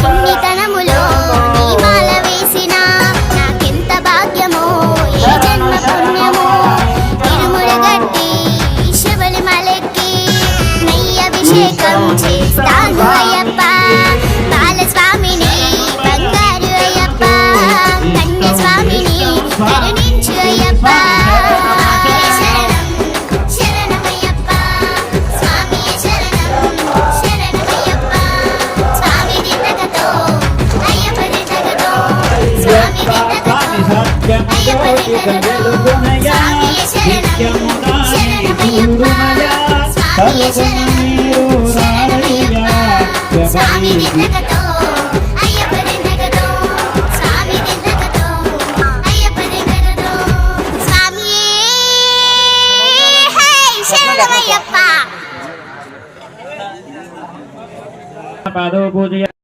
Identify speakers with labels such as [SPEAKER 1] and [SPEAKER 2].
[SPEAKER 1] చిన్నితనములో నీ మాల వేసిన నాకెంత భాగ్యమో ఏ జన్మ పుణ్యమో తిరుముల గట్టి శబరిమలెక్కి నెయ్యభిషేకం చేస్తాను అయ్యప్ప బాలస్వామిని బంగారు అయ్యప్ప కన్యస్వామిని కరుణించు అయ్యప్ప
[SPEAKER 2] పాదో పూజయామి